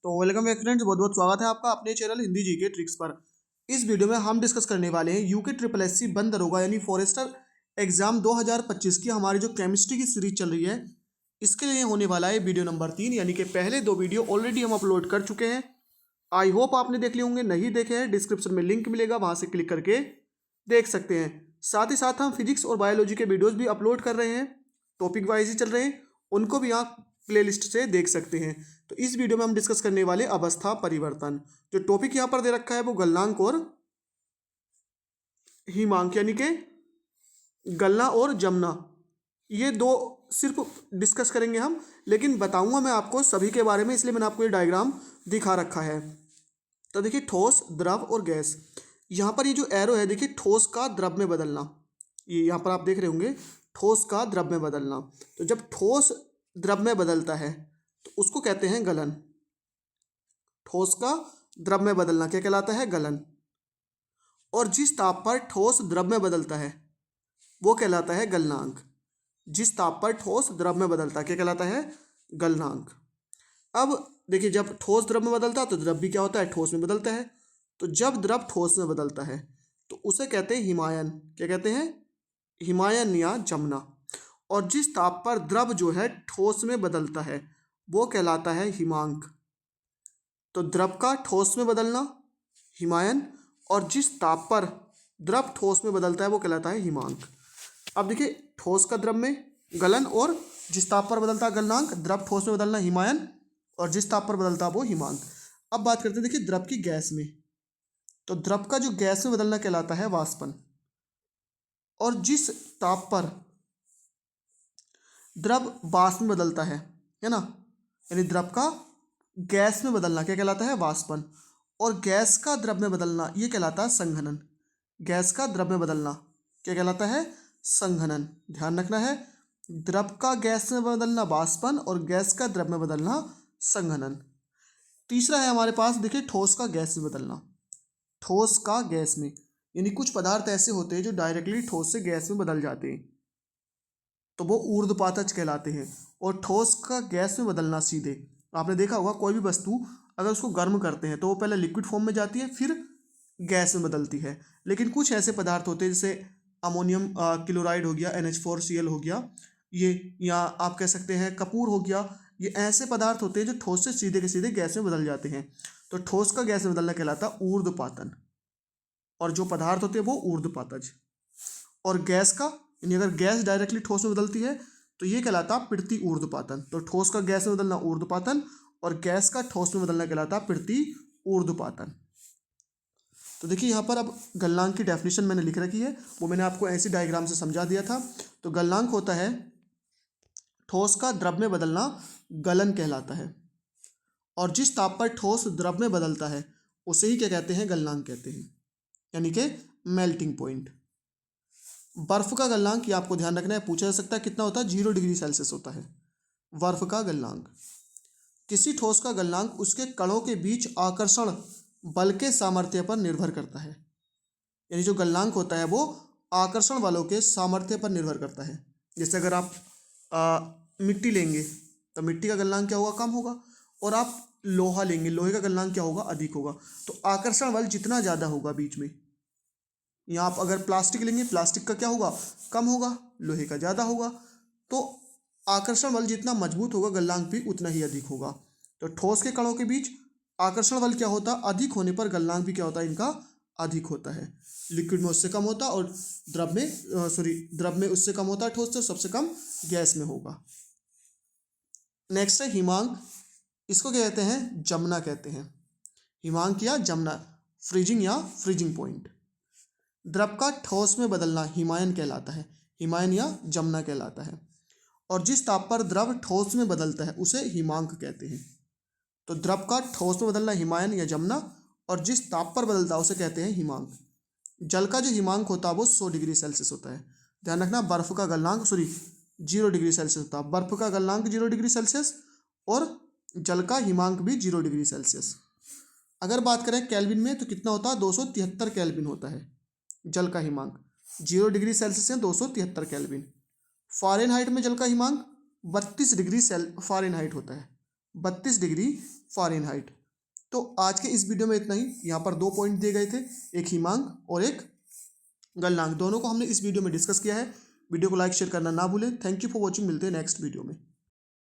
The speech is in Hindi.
तो वेलकम बैक फ्रेंड्स, बहुत बहुत स्वागत है आपका अपने चैनल हिंदी जीके ट्रिक्स पर। इस वीडियो में हम डिस्कस करने वाले हैं यूके ट्रिपल एससी बंद दरोगा यानी फॉरेस्टर एग्जाम 2025 की हमारी जो केमिस्ट्री की सीरीज चल रही है, इसके लिए होने वाला है वीडियो नंबर 3। यानी कि पहले 2 वीडियो ऑलरेडी हम अपलोड कर चुके हैं। आई होप आपने देख लिए होंगे, नहीं देखे हैं डिस्क्रिप्शन में लिंक मिलेगा, वहाँ से क्लिक करके देख सकते हैं। साथ ही साथ हम फिजिक्स और बायोलॉजी के वीडियोज़ भी अपलोड कर रहे हैं, टॉपिक वाइज ही चल रहे हैं, उनको भी आप प्लेलिस्ट से देख सकते हैं। तो इस वीडियो में हम डिस्कस करने वाले अवस्था परिवर्तन। जो टॉपिक यहाँ पर दे रखा है वो गलनांक और हिमांक यानी कि गलना और जमना, ये दो सिर्फ डिस्कस करेंगे हम, लेकिन बताऊंगा मैं आपको सभी के बारे में, इसलिए मैंने आपको ये डायग्राम दिखा रखा है। तो देखिए ठोस, द्रव और गैस। यहाँ पर ये जो एरो है देखिए, ठोस का द्रव में बदलना, ये यहाँ पर आप देख रहे होंगे, ठोस का द्रव में बदलना। तो जब ठोस द्रव में बदलता है तो उसको कहते हैं गलन। ठोस का द्रव में बदलना क्या कहलाता है? गलन। और जिस ताप पर ठोस द्रव में बदलता है वो कहलाता है गलनांक। जिस ताप पर ठोस द्रव में बदलता है क्या कहलाता है? गलनांक। अब देखिए, जब ठोस द्रव में बदलता है तो द्रव भी क्या होता है? ठोस में बदलता है। तो जब द्रव ठोस में बदलता है तो उसे कहते हैं हिमायन। क्या कहते हैं? हिमायन या जमना। और जिस ताप पर द्रव जो है ठोस में बदलता है वो कहलाता है हिमांक। तो द्रव का ठोस में बदलना हिमायन, और जिस ताप पर द्रव ठोस में बदलता है वो कहलाता है हिमांक। अब देखिए, ठोस का द्रव में गलन, और जिस ताप पर बदलता है गलनांक, द्रव ठोस में बदलना हिमायन, और जिस ताप पर बदलता है वो हिमांक। अब बात करते हैं देखिए द्रव की गैस में। तो द्रव का जो गैस में बदलना कहलाता है वाष्पन। और जिस ताप पर द्रव वाष्प में बदलता है ना, यानी द्रव का गैस में बदलना क्या कहलाता है? वाष्पन। और गैस का द्रव में बदलना ये कहलाता है संघनन। गैस का द्रव में बदलना क्या कहलाता है? संघनन। ध्यान रखना है, द्रव का गैस में बदलना वाष्पन और गैस का द्रव में बदलना संघनन। तीसरा है हमारे पास देखिए ठोस का गैस में बदलना। ठोस का गैस में, यानी कुछ पदार्थ ऐसे होते हैं जो डायरेक्टली ठोस से गैस में बदल जाते हैं, तो वो ऊर्ध्वपातज कहलाते हैं। और ठोस का गैस में बदलना सीधे, आपने देखा होगा कोई भी वस्तु अगर उसको गर्म करते हैं तो वो पहले लिक्विड फॉर्म में जाती है, फिर गैस में बदलती है। लेकिन कुछ ऐसे पदार्थ होते हैं जैसे अमोनियम क्लोराइड हो गया, NH4Cl हो गया, ये, या आप कह सकते हैं कपूर हो गया, ये ऐसे पदार्थ होते हैं जो ठोस से सीधे के सीधे गैस में बदल जाते हैं। तो ठोस का गैस में बदलना कहलाता है ऊर्ध्वपातन, और जो पदार्थ होते हैं वो ऊर्ध्वपातज। और गैस का, यानी अगर गैस डायरेक्टली ठोस में बदलती है तो ये कहलाता प्रति ऊर्ध्वपातन। तो ठोस का गैस में बदलना ऊर्ध्वपातन, और गैस का ठोस में बदलना कहलाता प्रति ऊर्ध्वपातन। तो देखिए यहाँ पर अब गलनांक की डेफिनेशन मैंने लिख रखी है, वो मैंने आपको ऐसी डायग्राम से समझा दिया था। तो गलनांक होता है ठोस का द्रव में बदलना, गलन कहलाता है। और जिस ताप पर ठोस द्रव में बदलता है उसे ही क्या कहते हैं? गलनांक कहते हैं, यानी कि मेल्टिंग पॉइंट। बर्फ का गलनांक, ये आपको ध्यान रखना है, पूछा जा सकता है कितना होता है? 0 डिग्री सेल्सियस होता है बर्फ का गलनांक। किसी ठोस का गलनांक उसके कणों के बीच आकर्षण बल के सामर्थ्य पर निर्भर करता है। यानी जो गलनांक होता है वो आकर्षण बलों के सामर्थ्य पर निर्भर करता है। जैसे अगर आप मिट्टी लेंगे तो मिट्टी का गलनांक क्या होगा? कम होगा। और आप लोहा लेंगे, लोहे का गलनांक क्या होगा? अधिक होगा। तो आकर्षण बल जितना ज़्यादा होगा बीच में, या आप अगर प्लास्टिक लेंगे, प्लास्टिक का क्या होगा? कम होगा, लोहे का ज़्यादा होगा। तो आकर्षण बल जितना मजबूत होगा गलनांक भी उतना ही अधिक होगा। तो ठोस के कणों के बीच आकर्षण बल क्या होता है? अधिक होने पर गलनांक भी क्या होता है? इनका अधिक होता है। लिक्विड में उससे कम होता है, और द्रव में उससे कम होता है ठोस से, सबसे कम गैस में होगा। नेक्स्ट है हिमांक। इसको क्या कहते हैं? जमना कहते हैं। हिमांक या जमना, फ्रीजिंग या फ्रीजिंग पॉइंट। द्रव का ठोस में बदलना हिमायन कहलाता है, हिमायन या जमना कहलाता है। और जिस ताप पर द्रव ठोस में बदलता है उसे हिमांक कहते हैं। तो द्रव का ठोस में बदलना हिमायन या जमना, और जिस ताप पर बदलता है उसे कहते हैं हिमांक। जल का जो हिमांक होता है वो 100 डिग्री सेल्सियस होता है। ध्यान रखना, बर्फ का गलनांक 0 डिग्री सेल्सियस होता है। बर्फ का गलनांक 0 डिग्री सेल्सियस, और जल का हिमांक भी 0 डिग्री सेल्सियस। अगर बात करें केल्विन में तो कितना होता है? 273 केल्विन होता है जल का हिमांक। 0 डिग्री सेल्सियस है 273 केल्विन। फ़ारेनहाइट में जल का हिमांक 32 डिग्री फ़ारेनहाइट होता है। 32 डिग्री फ़ारेनहाइट। तो आज के इस वीडियो में इतना ही। यहाँ पर 2 पॉइंट दिए गए थे, एक हिमांक और एक गलनांक, दोनों को हमने इस वीडियो में डिस्कस किया है। वीडियो को लाइक शेयर करना ना भूलें। Thank you for watching. मिलते हैं नेक्स्ट वीडियो में।